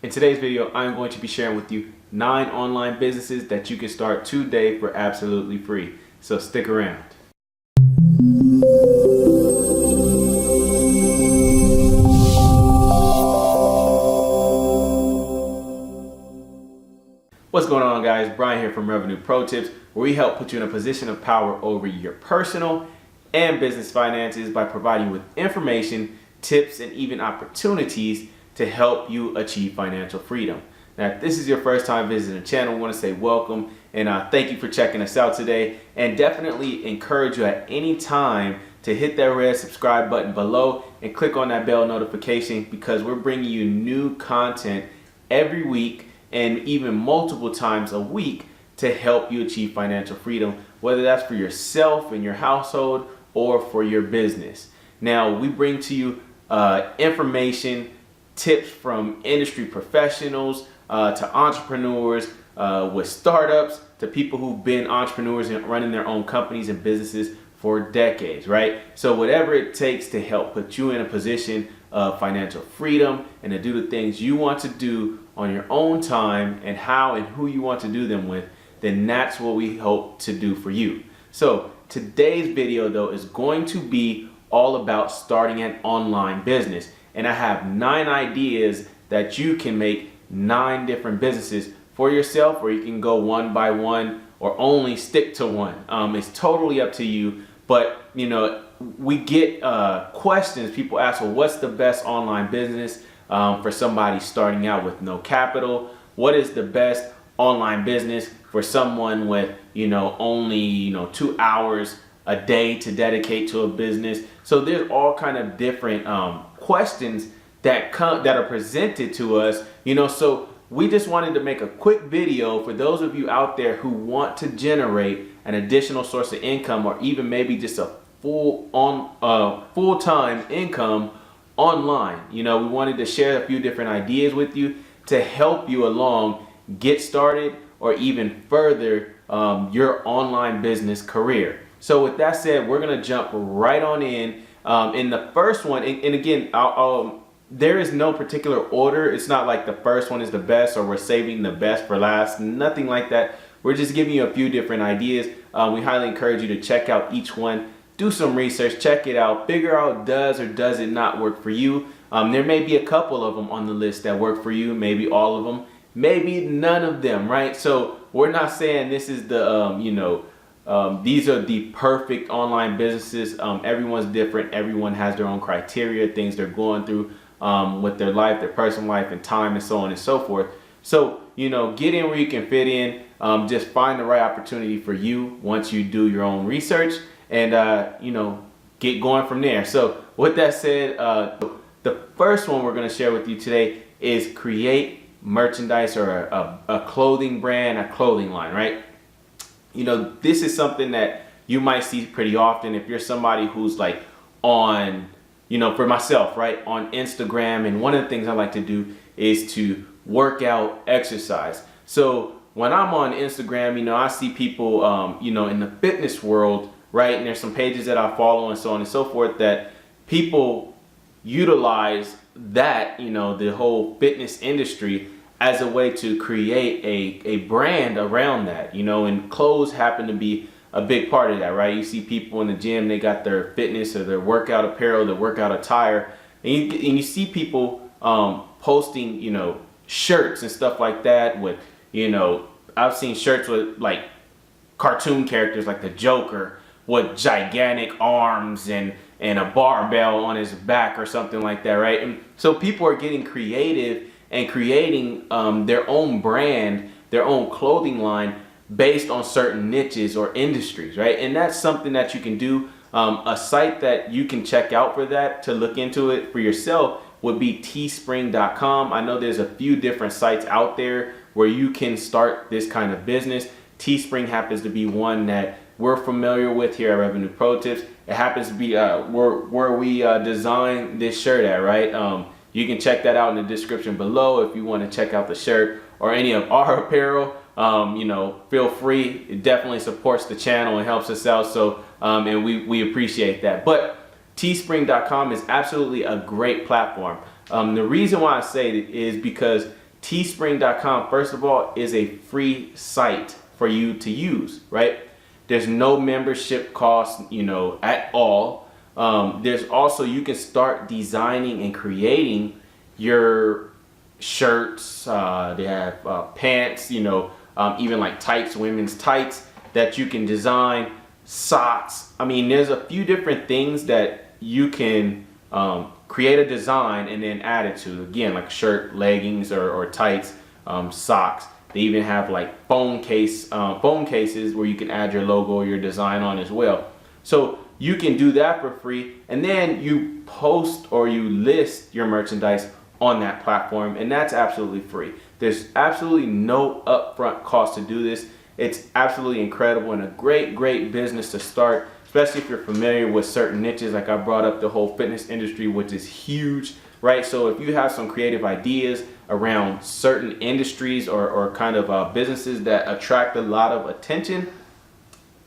In today's video, I'm going to be sharing with you 9 online businesses that you can start today for absolutely free. So stick around. What's going on, guys? Brian here from Revenue Pro Tips, where we help put you in a position of power over your personal and business finances by providing you with information, tips, and even opportunities to help you achieve financial freedom. Now, if this is your first time visiting the channel, I want to say welcome and thank you for checking us out today, and definitely encourage you at any time to hit that red subscribe button below and click on that bell notification, because we're bringing you new content every week and even multiple times a week to help you achieve financial freedom, whether that's for yourself and your household or for your business. Now, we bring to you information, tips from industry professionals to entrepreneurs with startups, to people who've been entrepreneurs and running their own companies and businesses for decades, right? So whatever it takes to help put you in a position of financial freedom and to do the things you want to do on your own time and how and who you want to do them with, then that's what we hope to do for you. So today's video, though, is going to be all about starting an online business. And I have 9 ideas that you can make 9 different businesses for yourself, or you can go one by one or only stick to one. It's totally up to you. But, you know, we get questions. People ask, well, what's the best online business for somebody starting out with no capital? What is the best online business for someone with, only, 2 hours a day to dedicate to a business? So there's all kind of different questions that are presented to us, so we just wanted to make a quick video for those of you out there who want to generate an additional source of income, or even maybe just a full-time income online. We wanted to share a few different ideas with you to help you along get started or even further your online business career. So with that said, we're gonna jump right on in. In the first one, and again, there is no particular order. It's not like the first one is the best or we're saving the best for last. Nothing like that. We're just giving you a few different ideas. We highly encourage you to check out each one. Do some research, check it out, figure out does or does it not work for you. There may be a couple of them on the list that work for you, maybe all of them, maybe none of them, right? So we're not saying this is the, these are the perfect online businesses. Everyone's different. Everyone has their own criteria, things they're going through with their life, their personal life and time, and so on and so forth. So, get in where you can fit in. Just find the right opportunity for you once you do your own research, and, get going from there. So with that said, the first one we're going to share with you today is create merchandise, or a clothing brand, a clothing line, right? This is something that you might see pretty often if you're somebody who's like on, for myself, right, on Instagram. And one of the things I like to do is to work out, exercise. So when I'm on Instagram, I see people, in the fitness world, right? And there's some pages that I follow and so on and so forth that people utilize that, the whole fitness industry as a way to create a brand around that, and clothes happen to be a big part of that, right? You see people in the gym, they got their fitness or their workout apparel, their workout attire, and you see people posting, shirts and stuff like that with, I've seen shirts with like cartoon characters like the Joker with gigantic arms and a barbell on his back or something like that, right? And so people are getting creative and creating their own brand, their own clothing line based on certain niches or industries, right? And that's something that you can do. A site that you can check out for that, to look into it for yourself, would be teespring.com. I know there's a few different sites out there where you can start this kind of business. Teespring happens to be one that we're familiar with here at Revenue Pro Tips. It happens to be where we designed this shirt at, right? You can check that out in the description below if you want to check out the shirt or any of our apparel. Feel free. It definitely supports the channel and helps us out. So, and we appreciate that. But teespring.com is absolutely a great platform. The reason why I say it is because Teespring.com, first of all, is a free site for you to use, right? There's no membership cost, at all. There's also, you can start designing and creating your shirts. They have pants, even like tights, women's tights that you can design, socks. I mean, there's a few different things that you can create a design and then add it to. Again, like shirt, leggings, or tights, socks. They even have like phone cases where you can add your logo or your design on as well. So you can do that for free, and then you post or you list your merchandise on that platform, and that's absolutely free. There's absolutely no upfront cost to do this. It's absolutely incredible and a great business to start, especially if you're familiar with certain niches. Like I brought up the whole fitness industry, which is huge, right? So if you have some creative ideas around certain industries or kind of businesses that attract a lot of attention,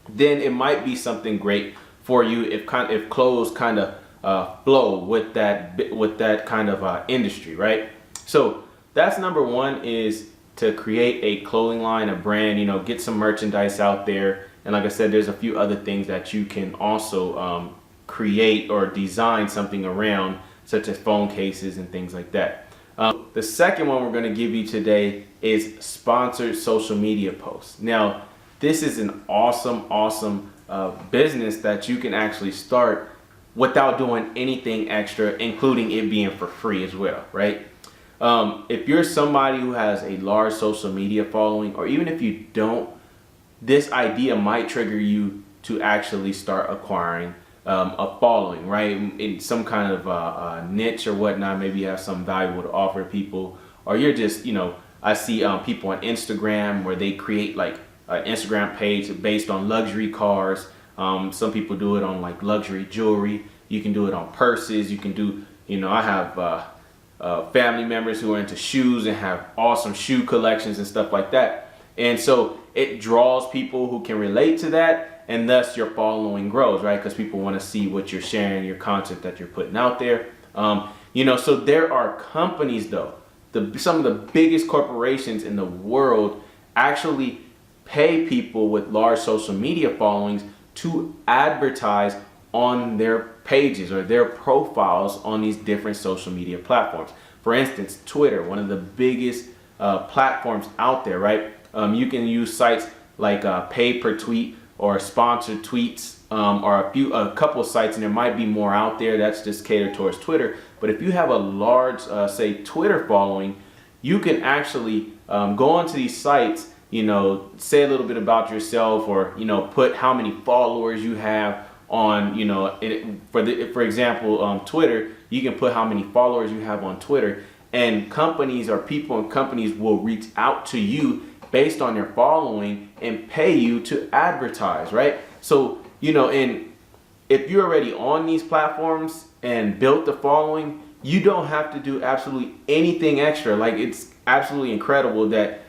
then it might be something great for you if clothes kind of flow with that kind of industry, right? So that's number one, is to create a clothing line, a brand, get some merchandise out there. And like I said, there's a few other things that you can also create or design something around, such as phone cases and things like that. The second one we're going to give you today is sponsored social media posts. Now, this is an awesome business that you can actually start without doing anything extra, including it being for free as well, right? If you're somebody who has a large social media following, or even if you don't, this idea might trigger you to actually start acquiring a following, right? In some kind of niche or whatnot. Maybe you have some valuable to offer people, or you're just, I see people on Instagram where they create like an Instagram page based on luxury cars. Some people do it on like luxury jewelry. You can do it on purses. You can do, I have family members who are into shoes and have awesome shoe collections and stuff like that. And so it draws people who can relate to that, and thus your following grows, right? Because people want to see what you're sharing, your content that you're putting out there. So there are companies though, some of the biggest corporations in the world actually pay people with large social media followings to advertise on their pages or their profiles on these different social media platforms. For instance, Twitter, one of the biggest platforms out there, right? You can use sites like pay per tweet or sponsored tweets, or a couple of sites, and there might be more out there that's just catered towards Twitter. But if you have a large, say, Twitter following, you can actually go onto these sites, say a little bit about yourself, or put how many followers you have on, for example, Twitter. You can put how many followers you have on Twitter, and companies or people and companies will reach out to you based on your following and pay you to advertise, right? So, and if you're already on these platforms and built the following, you don't have to do absolutely anything extra. Like, it's absolutely incredible that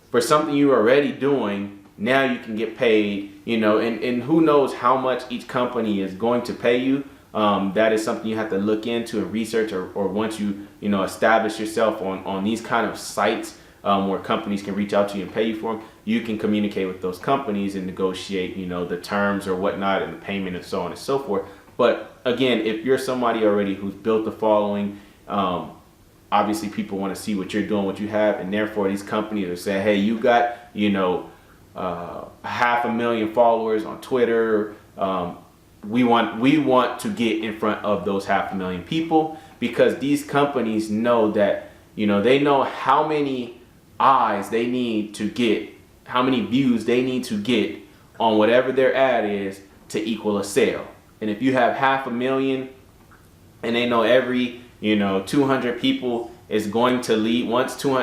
for something you're already doing, now you can get paid, and who knows how much each company is going to pay you. That is something you have to look into and research, or once you, establish yourself on these kind of sites, where companies can reach out to you and pay you for them, you can communicate with those companies and negotiate, the terms or whatnot and the payment and so on and so forth. But again, if you're somebody already who's built the following, obviously people want to see what you're doing, what you have, and therefore these companies are saying, hey, you got, 500,000 followers on Twitter. We want to get in front of those 500,000 people, because these companies know that, they know how many eyes they need to get, how many views they need to get on whatever their ad is to equal a sale. And if you have 500,000 and they know every 200 people is going to lead,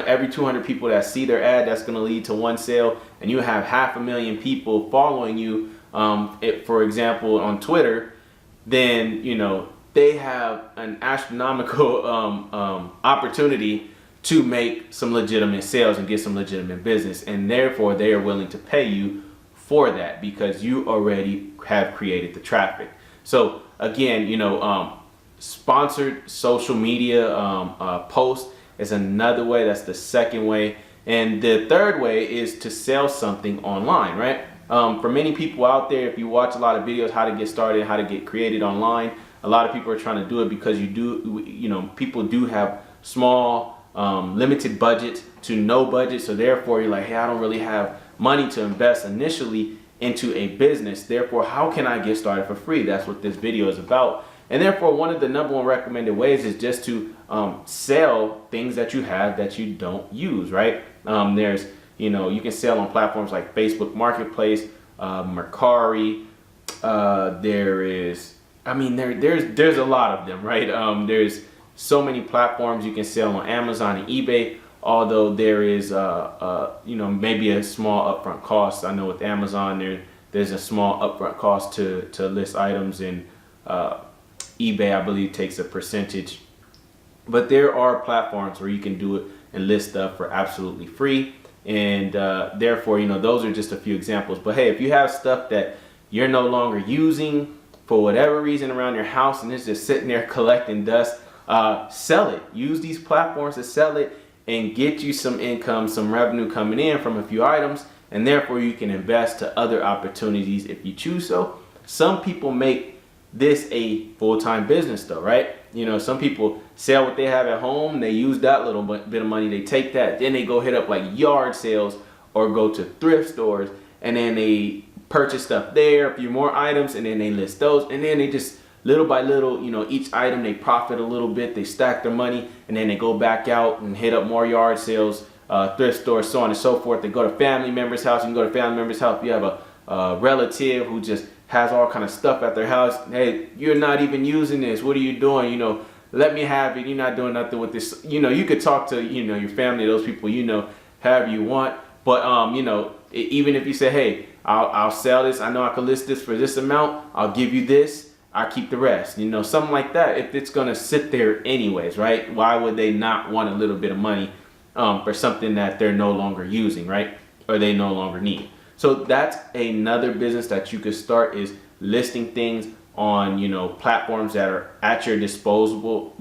every 200 people that see their ad, that's going to lead to one sale, and you have 500,000 people following you, for example, on Twitter, then they have an astronomical opportunity to make some legitimate sales and get some legitimate business, and therefore they are willing to pay you for that because you already have created the traffic. So again, sponsored social media posts is another way. That's the second way. And the third way is to sell something online, right? For many people out there, if you watch a lot of videos, how to get started, how to get created online, a lot of people are trying to do it because people do have small, limited budgets to no budget. So therefore you're like, hey, I don't really have money to invest initially into a business. Therefore, how can I get started for free? That's what this video is about. And therefore, one of the number one recommended ways is just to sell things that you have that you don't use, right? You can sell on platforms like Facebook Marketplace, Mercari. There's a lot of them, right? There's so many platforms you can sell on Amazon and eBay. Although there is maybe a small upfront cost. I know with Amazon there's a small upfront cost to list items, and eBay I believe takes a percentage. But there are platforms where you can do it and list stuff for absolutely free, and therefore those are just a few examples. But hey, if you have stuff that you're no longer using for whatever reason around your house and it's just sitting there collecting dust, sell it. Use these platforms to sell it and get you some income, some revenue coming in from a few items, and therefore you can invest to other opportunities if you choose so. Some people make this a full-time business though, right? Some people sell what they have at home, they use that little bit of money, they take that, then they go hit up like yard sales or go to thrift stores, and then they purchase stuff there, a few more items, and then they list those, and then they just little by little, each item they profit a little bit, they stack their money, and then they go back out and hit up more yard sales, thrift stores, so on and so forth. They go to family members' house. You can go to family members' house. You have a relative who just has all kind of stuff at their house. Hey, you're not even using this. What are you doing? Let me have it. You're not doing nothing with this. You could talk to, your family, those people, however you want. But, even if you say, hey, I'll sell this. I know I can list this for this amount. I'll give you this. I keep the rest, something like that. If it's gonna sit there anyways, right? Why would they not want a little bit of money for something that they're no longer using, right? Or they no longer need. So that's another business that you could start, is listing things on, platforms that are at your disposal,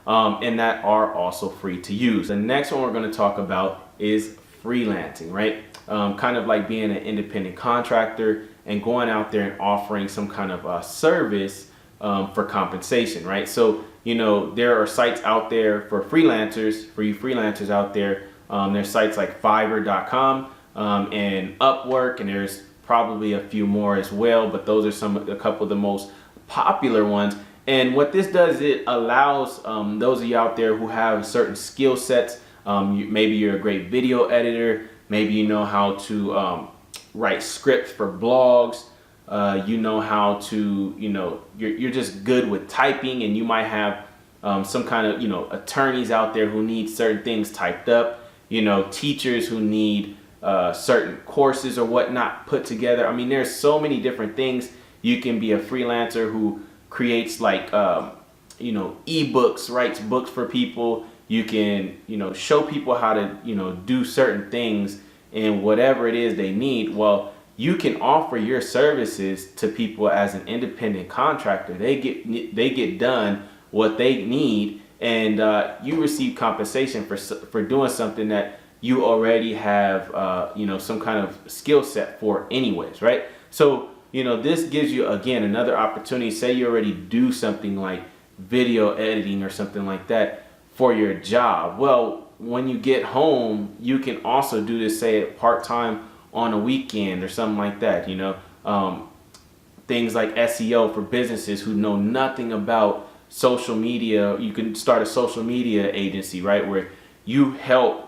and that are also free to use. The next one we're gonna talk about is freelancing, right? Kind of like being an independent contractor and going out there and offering some kind of service for compensation, right? So, there are sites out there for freelancers, for you freelancers out there. There's sites like Fiverr.com and Upwork, and there's probably a few more as well, but those are a couple of the most popular ones. And what this does, it allows those of you out there who have certain skill sets. Maybe you're a great video editor. Maybe you know how to write scripts for blogs. You know how to, you're just good with typing, and you might have some kind of, attorneys out there who need certain things typed up, teachers who need certain courses or whatnot put together. I mean, there's so many different things. You can be a freelancer who creates like, ebooks, writes books for people. You can, show people how to, do certain things and whatever it is they need. Well, you can offer your services to people as an independent contractor. They get done what they need, and you receive compensation for doing something that you already have, some kind of skill set for anyways, right? So, this gives you, again, another opportunity. Say you already do something like video editing or something like that for your job. Well, when you get home, you can also do this, say, part-time on a weekend or something like that. Things like SEO for businesses who know nothing about social media. You can start a social media agency, right, where you help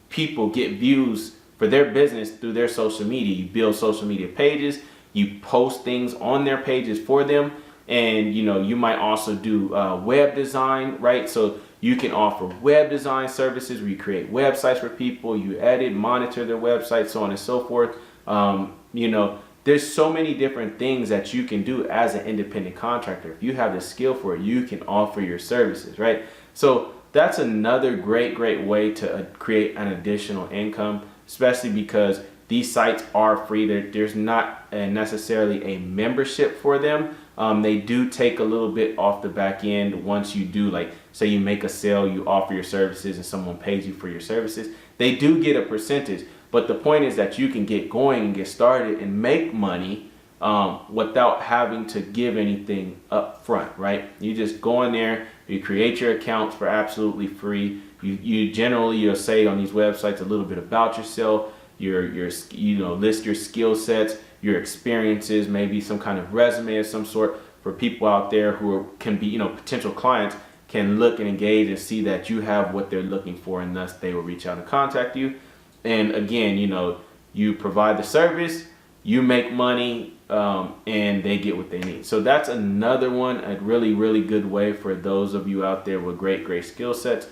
people get views for their business through their social media. You build social media pages, you post things on their pages for them, and you might also do web design, right? So you can offer web design services where you create websites for people, you edit, monitor their websites, so on and so forth. There's so many different things that you can do as an independent contractor. If you have the skill for it, you can offer your services, right? So that's another great way to create an additional income, especially because these sites are free. There's not necessarily a membership for them. They do take a little bit off the back end once you do like So you make a sale, you offer your services, and someone pays you for your services. They do get a percentage, but the point is that you can get going and get started and make money without having to give anything up front, right? You just go in there, you create your accounts for absolutely free. You'll say on these websites a little bit about yourself, list your skill sets, your experiences, maybe some kind of resume of some sort for people out there can be, potential clients can look and engage and see that you have what they're looking for, and thus they will reach out and contact you. And again, you provide the service, you make money, and they get what they need. So that's another one, a really, really good way for those of you out there with great skill sets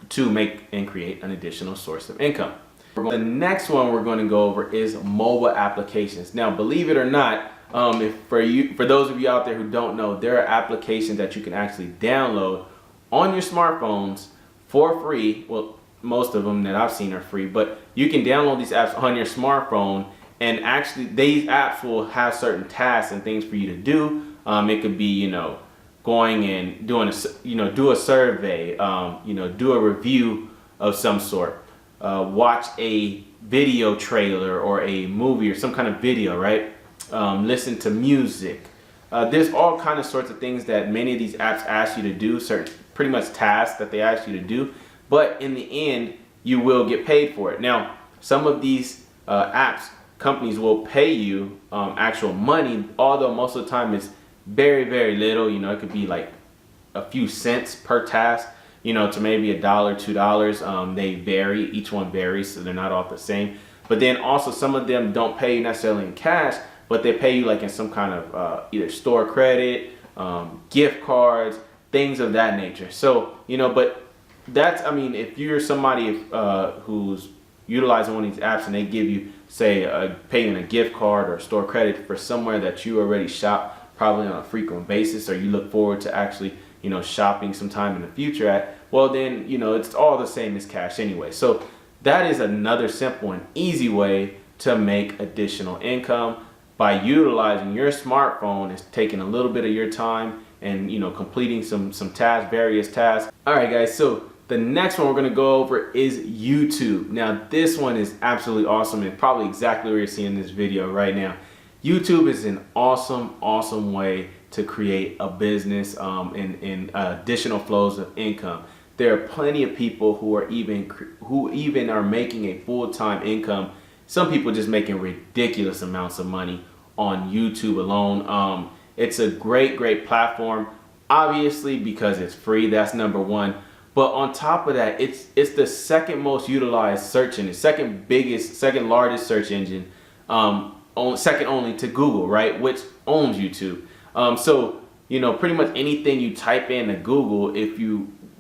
to make and create an additional source of income. The next one we're going to go over is mobile applications. Now, believe it or not, for those of you out there who don't know, there are applications that you can actually download on your smartphones for free. Well, most of them that I've seen are free, but you can download these apps on your smartphone, and actually these apps will have certain tasks and things for you to do. It could be, going and doing do a survey, do a review of some sort, watch a video trailer or a movie or some kind of video, right? Listen to music. There's all kind of sorts of things that many of these apps ask you to do, certain pretty much tasks that they ask you to do, but in the end you will get paid for it. Now, some of these apps, companies will pay you actual money, although most of the time it's very little. It could be like a few cents per task, to maybe $1, $2. They vary, each one varies, so they're not all the same. But then also some of them don't pay you necessarily in cash, but they pay you like in some kind of either store credit, gift cards, things of that nature. So, but that's, if you're somebody who's utilizing one of these apps and they give you, say, paying a gift card or store credit for somewhere that you already shop probably on a frequent basis, or you look forward to actually, shopping sometime in the future at, well then, it's all the same as cash anyway. So that is another simple and easy way to make additional income by utilizing your smartphone. It's taking a little bit of your time and, completing some tasks, various tasks. All right, guys, so the next one we're going to go over is YouTube. Now, this one is absolutely awesome and probably exactly what you're seeing in this video right now. YouTube is an awesome way to create a business and additional flows of income. There are plenty of people who even are making a full-time income. Some people just making ridiculous amounts of money on YouTube alone. It's a great platform, obviously, because it's free. That's number one. But on top of that, it's the second most utilized search engine, second largest search engine, second only to Google, right? Which owns YouTube. So, pretty much anything you type into Google,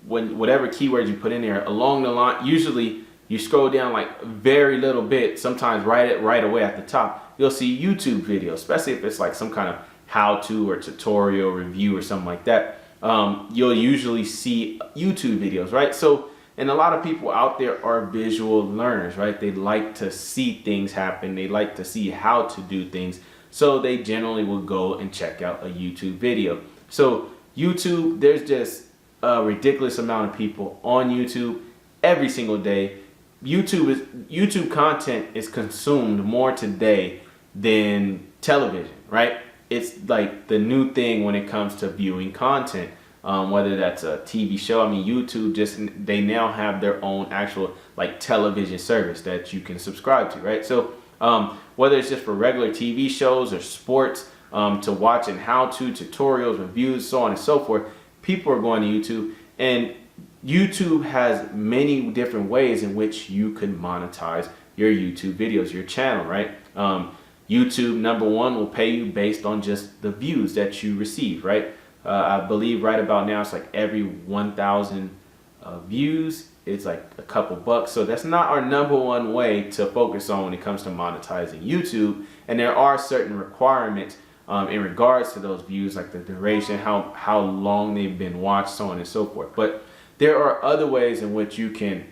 whatever keywords you put in there along the line, usually you scroll down like very little bit, sometimes right away at the top, you'll see YouTube videos, especially if it's like some kind of how-to or tutorial review or something like that. You'll usually see YouTube videos, right? So, and a lot of people out there are visual learners, right? They like to see things happen. They like to see how to do things. So they generally will go and check out a YouTube video. So YouTube, there's just a ridiculous amount of people on YouTube every single day. YouTube content is consumed more today than television, right? It's like the new thing when it comes to viewing content. Whether that's a TV show, YouTube they now have their own actual like television service that you can subscribe to, right? So whether it's just for regular TV shows or sports to watch and how-to tutorials, reviews, so on and so forth, people are going to YouTube, and YouTube has many different ways in which you can monetize your YouTube videos, your channel, right? YouTube, number one, will pay you based on just the views that you receive, right? I believe right about now it's like every 1,000 views, it's like a couple bucks. So that's not our number one way to focus on when it comes to monetizing YouTube. And there are certain requirements in regards to those views, like the duration, how long they've been watched, so on and so forth. But there are other ways in which you can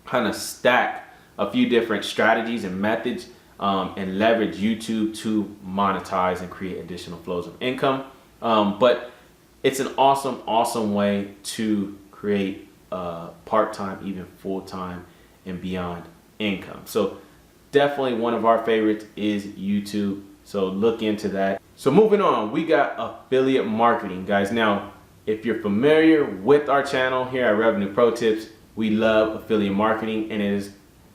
kind of stack a few different strategies and methods and leverage YouTube to monetize and create additional flows of income. But it's an awesome way to create part-time, even full-time and beyond income. So definitely one of our favorites is YouTube. So look into that. So moving on, we got affiliate marketing, guys. Now, if you're familiar with our channel here at Revenue Pro Tips, we love affiliate marketing, and it is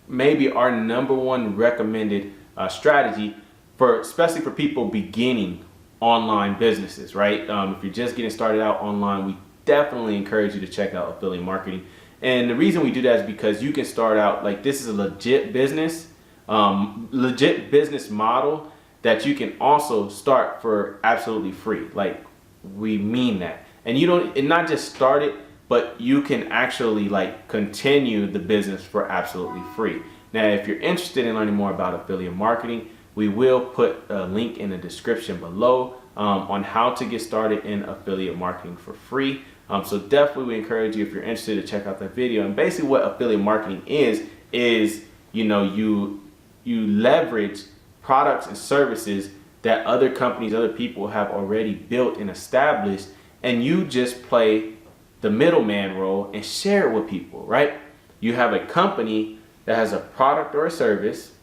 maybe our #1 recommended strategy for, especially for people beginning online businesses, right? If you're just getting started out online, we definitely encourage you to check out affiliate marketing. And the reason we do that is because you can start out, like, this is a legit business model that you can also start for absolutely free. Like, we mean that. And you don't, and not just start it, but you can actually like continue the business for absolutely free. Now, if you're interested in learning more about affiliate marketing, we will put a link in the description below on how to get started in affiliate marketing for free. So definitely we encourage you, if you're interested, to check out that video. And basically what affiliate marketing is you know, you leverage products and services that other companies, other people have already built and established, and you just play the middleman role and share it with people, right? You have a company that has a product or a service,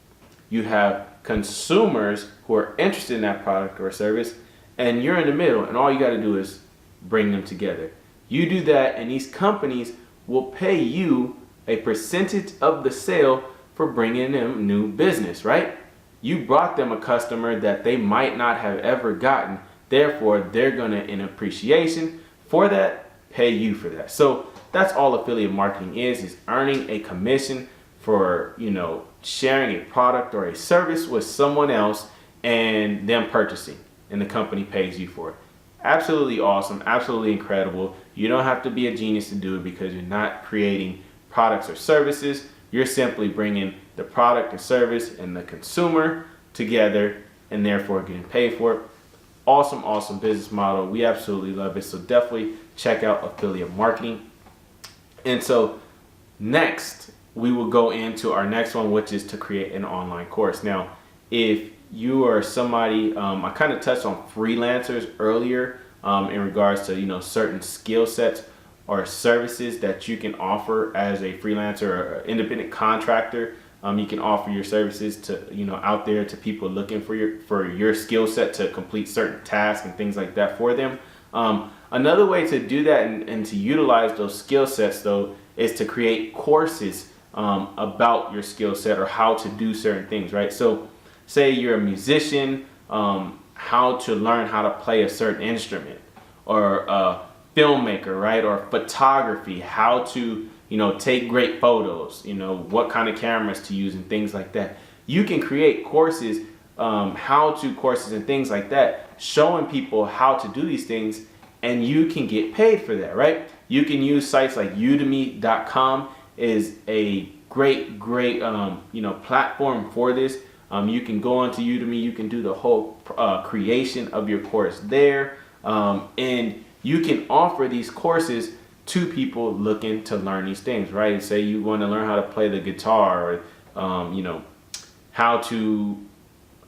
you have consumers who are interested in that product or service, and you're in the middle, and all you got to do is bring them together. You do that, and these companies will pay you a percentage of the sale for bringing them new business, right? You brought them a customer that they might not have ever gotten. Therefore, they're gonna, in appreciation for that, pay you for that. So that's all affiliate marketing is earning a commission for, you know, sharing a product or a service with someone else and them purchasing, and the company pays you for it. Absolutely awesome, absolutely incredible. You don't have to be a genius to do it, because you're not creating products or services. You're simply bringing the product or service and the consumer together, and therefore getting paid for it. Awesome business model. We absolutely love it. So definitely check out affiliate marketing. And so next, we will go into our next one, which is to create an online course. Now, if you are somebody, I kind of touched on freelancers earlier in regards to, you know, certain skill sets or services that you can offer as a freelancer or independent contractor. You can offer your services to, you know, out there to people looking for your skill set to complete certain tasks and things like that for them. Another way to do that and to utilize those skill sets, though, is to create courses about your skill set or how to do certain things, right? So say you're a musician, how to learn how to play a certain instrument, or a filmmaker, right? Or photography, how to, you know, take great photos, you know, what kind of cameras to use and things like that. You can create courses, how-to courses and things like that, showing people how to do these things, and you can get paid for that, right? You can use sites like udemy.com is a great, you know, platform for this. You can go onto Udemy, you can do the whole creation of your course there, and you can offer these courses to people looking to learn these things, right? Say you want to learn how to play the guitar, or you know, how to,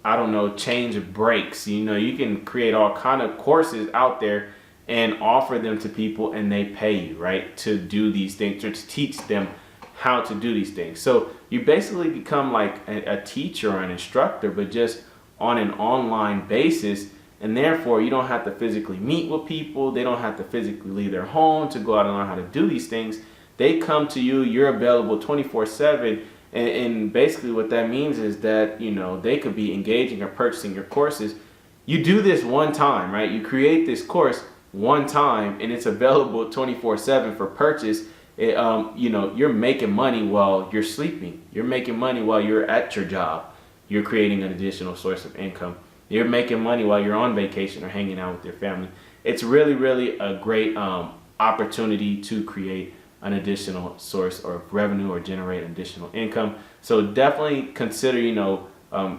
I don't know, change brakes. You know, you can create all kind of courses out there and offer them to people, and they pay you, right, to do these things or to teach them how to do these things. So you basically become like a teacher or an instructor, but just on an online basis. And therefore, you don't have to physically meet with people. They don't have to physically leave their home to go out and learn how to do these things. They come to you, you're available 24/7. And basically what that means is that, you know, they could be engaging or purchasing your courses. You do this one time, right? You create this course one time, and it's available 24/7 for purchase. You know, you're making money while you're sleeping. You're making money while you're at your job. You're creating an additional source of income. You're making money while you're on vacation or hanging out with your family. It's really a great opportunity to create an additional source of revenue or generate additional income. So definitely consider, you know,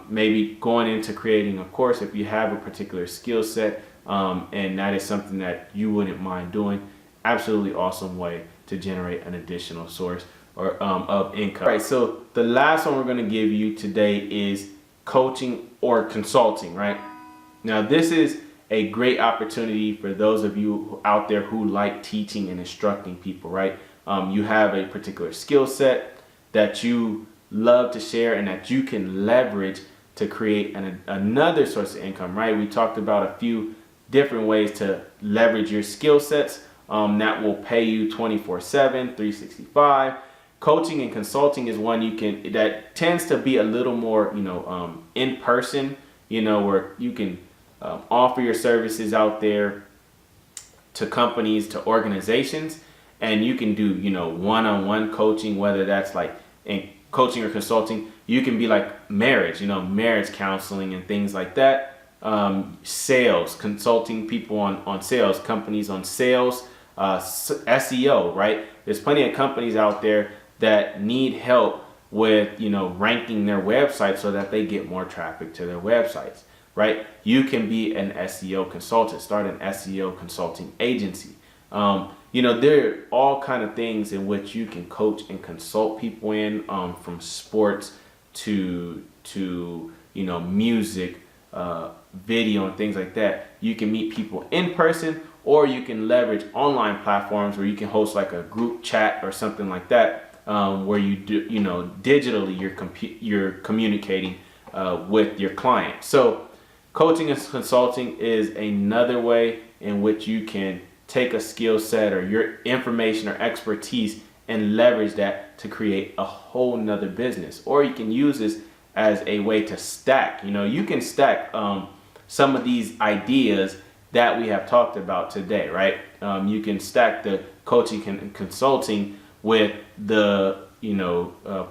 maybe going into creating a course if you have a particular skill set, and that is something that you wouldn't mind doing. Absolutely awesome way to generate an additional source or of income. All right, so the last one we're going to give you today is coaching or consulting, right? Now, this is a great opportunity for those of you out there who like teaching and instructing people, right? You have a particular skill set that you love to share and that you can leverage to create another source of income, right? We talked about a few different ways to leverage your skill sets that will pay you 24/7, 365. Coaching and consulting is one that tends to be a little more, in person, where you can offer your services out there to companies, to organizations, and you can do, one-on-one coaching, whether that's like in coaching or consulting. You can be like marriage, marriage counseling and things like that. Sales, consulting people on sales, companies on sales, SEO, right? There's plenty of companies out there that need help with, ranking their websites so that they get more traffic to their websites, right? You can be an SEO consultant, start an SEO consulting agency. There are all kind of things in which you can coach and consult people in, from sports to music, video and things like that. You can meet people in person, or you can leverage online platforms where you can host like a group chat or something like that, where you do, digitally you're communicating with your client. So coaching and consulting is another way in which you can take a skill set or your information or expertise and leverage that to create a whole nother business. Or you can use this as a way to stack. You can stack some of these ideas that we have talked about today, right? You can stack the coaching and consulting with the,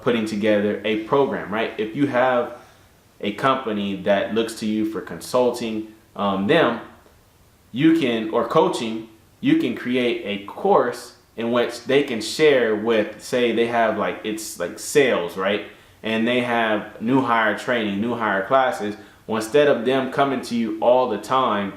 putting together a program, right? If you have a company that looks to you for consulting them, or coaching, you can create a course in which they can share with, say they have it's like sales, right? And they have new hire training, new hire classes. Well, instead of them coming to you all the time,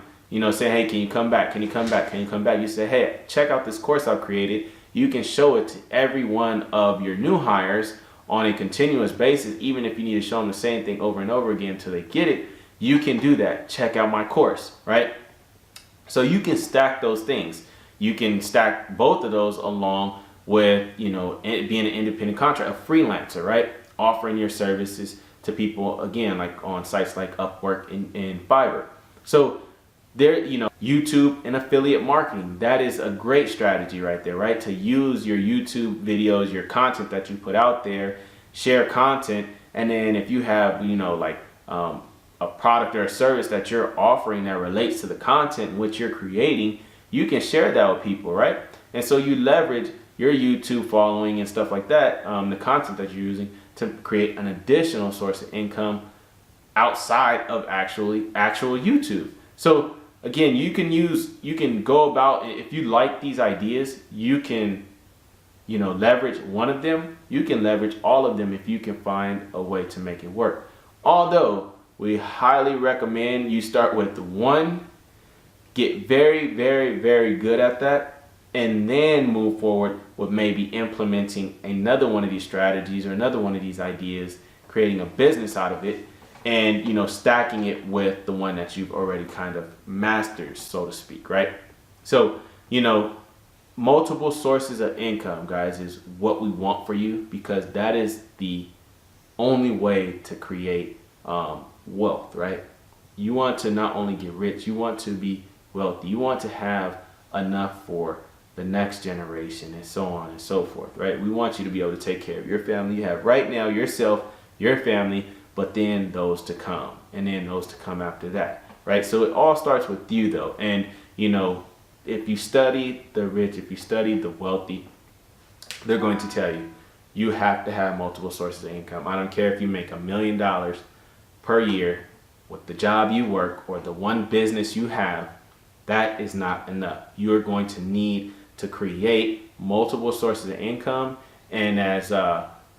say, hey, can you come back? Can you come back? Can you come back? You say, hey, check out this course I've created. You can show it to every one of your new hires on a continuous basis, even if you need to show them the same thing over and over again until they get it. You can do that. Check out my course, right? So you can stack those things. You can stack both of those along with, being an independent contractor, a freelancer, right? Offering your services to people, again, like on sites like Upwork and Fiverr. So there, YouTube and affiliate marketing, that is a great strategy right there, right? To use your YouTube videos, your content that you put out there, share content, and then if you have, a product or a service that you're offering that relates to the content which you're creating, you can share that with people, right? And so you leverage your YouTube following and stuff like that, the content that you're using, to create an additional source of income outside of actual YouTube. So again, you can go about, if you like these ideas, you can, leverage one of them. You can leverage all of them if you can find a way to make it work. Although we highly recommend you start with one, get very, very, very good at that, and then move forward with maybe implementing another one of these strategies or another one of these ideas, creating a business out of it, and stacking it with the one that you've already kind of mastered, so to speak, right? So multiple sources of income, guys, is what we want for you, because that is the only way to create wealth, right? You want to not only get rich, you want to be wealthy. You want to have enough for the next generation, and so on and so forth, right? We want you to be able to take care of your family. You have right now yourself, your family, but then those to come, and then those to come after that, right? So it all starts with you, though. And if you study the rich, if you study the wealthy, they're going to tell you, you have to have multiple sources of income. I don't care if you make $1 million per year with the job you work or the one business you have. That is not enough. You're going to need to create multiple sources of income. And as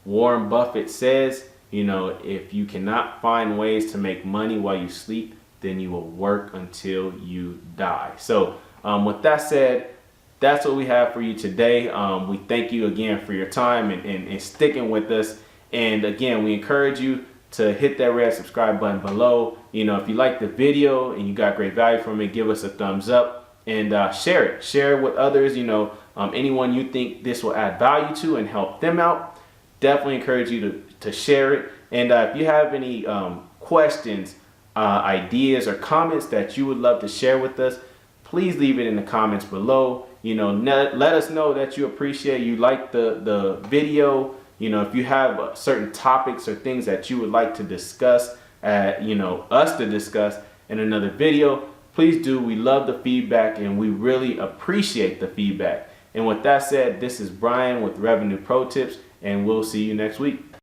Warren Buffett says, if you cannot find ways to make money while you sleep, then you will work until you die. So with that said, that's what we have for you today. We thank you again for your time and sticking with us. And again, we encourage you to hit that red subscribe button below. You know, if you like the video and you got great value from it, give us a thumbs up and share it. Share it with others. You know, anyone you think this will add value to and help them out. Definitely encourage you to share it. And if you have any questions, ideas, or comments that you would love to share with us, please leave it in the comments below. You know, let us know that you appreciate, you like the video. You know, if you have certain topics or things that you would like to discuss, you know, us to discuss in another video, please do. We love the feedback and we really appreciate the feedback. And with that said, this is Brian with Revenue Pro Tips, and we'll see you next week.